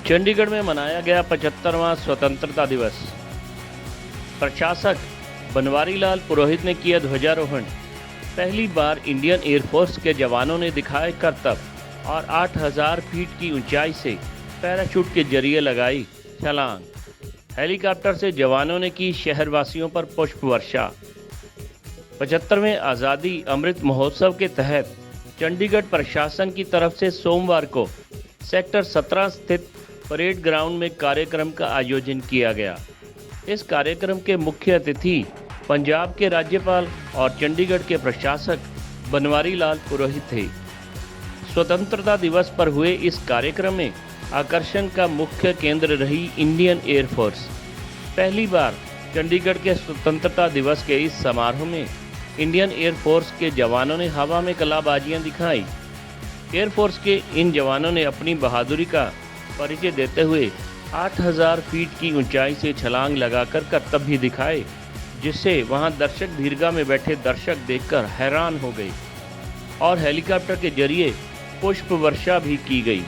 चंडीगढ़ में मनाया गया 75वां स्वतंत्रता दिवस। प्रशासक बनवारी लाल पुरोहित ने किया ध्वजारोहण। पहली बार इंडियन एयरफोर्स के जवानों ने दिखाए करतब और 8000 फीट की ऊंचाई से पैराशूट के जरिए लगाई छलांग। हेलीकॉप्टर से जवानों ने की शहरवासियों पर पुष्प वर्षा। 75वें आज़ादी अमृत महोत्सव के तहत चंडीगढ़ प्रशासन की तरफ से सोमवार को सेक्टर 17 स्थित परेड ग्राउंड में कार्यक्रम का आयोजन किया गया। इस कार्यक्रम के मुख्य अतिथि पंजाब के राज्यपाल और चंडीगढ़ के प्रशासक बनवारी लाल पुरोहित थे। स्वतंत्रता दिवस पर हुए इस कार्यक्रम में आकर्षण का मुख्य केंद्र रही इंडियन एयरफोर्स। पहली बार चंडीगढ़ के स्वतंत्रता दिवस के इस समारोह में इंडियन एयरफोर्स के जवानों ने हवा में कलाबाजियां दिखाई। एयरफोर्स के इन जवानों ने अपनी बहादुरी का परिचय देते हुए 8000 फीट की ऊंचाई से छलांग लगाकर करतब भी दिखाए, जिससे वहां दर्शक दीर्घा में बैठे दर्शक देखकर हैरान हो गए और हेलीकॉप्टर के जरिए पुष्प वर्षा भी की गई।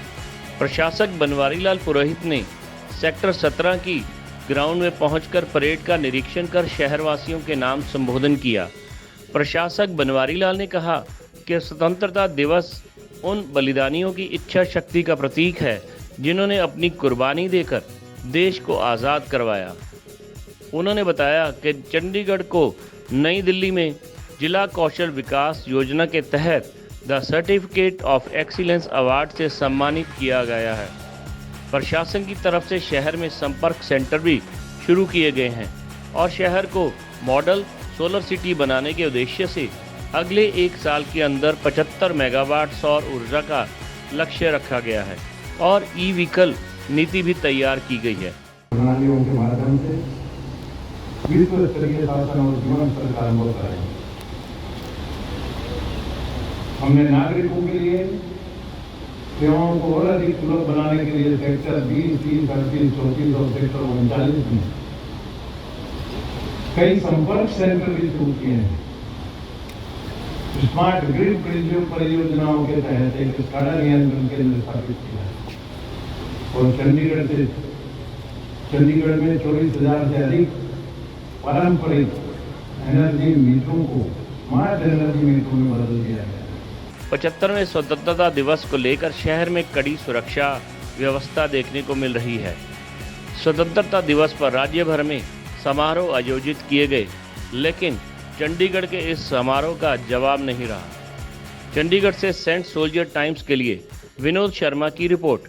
प्रशासक बनवारी लाल पुरोहित ने सेक्टर 17 की ग्राउंड में पहुंचकर परेड का निरीक्षण कर शहरवासियों के नाम संबोधन किया। प्रशासक बनवारी लाल ने कहा कि स्वतंत्रता दिवस उन बलिदानियों की इच्छा शक्ति का प्रतीक है जिन्होंने अपनी कुर्बानी देकर देश को आज़ाद करवाया। उन्होंने बताया कि चंडीगढ़ को नई दिल्ली में जिला कौशल विकास योजना के तहत the certificate of excellence award से सम्मानित किया गया है। प्रशासन की तरफ से शहर में संपर्क सेंटर भी शुरू किए गए हैं और शहर को मॉडल सोलर सिटी बनाने के उद्देश्य से अगले 1 साल के अंदर 75 मेगावाट सौर ऊर्जा का लक्ष्य रखा गया है और ई व्हीकल नीति भी तैयार की गई है। प्रणालियों के माध्यम से विश्व स्तरीय शासन और जीवन स्तर का अनुभव करेंगे। हमने नागरिकों के लिए सेवाओं को और अधिक सुलभ बनाने के लिए सेक्टर 20, 30, 38, 34 और सेक्टर 39 में कई संपर्क सेंटर भी शुरू किए हैं। स्मार्ट ग्रिड परियोजनाओं के तहत एक स्काडा नियंत्रण केंद्र स्थापित किया है और चंडीगढ़ में 24,000 से अधिक पारंपरिक एनर्जी मीटरों को स्मार्ट एनर्जी मीटरों में बदल दिया गया है। 75वें स्वतंत्रता दिवस को लेकर शहर में कड़ी सुरक्षा व्यवस्था देखने को मिल रही है। स्वतंत्रता दिवस पर राज्य भर में समारोह आयोजित किए गए, लेकिन चंडीगढ़ के इस समारोह का जवाब नहीं रहा। चंडीगढ़ से सेंट सोल्जर टाइम्स के लिए विनोद शर्मा की रिपोर्ट।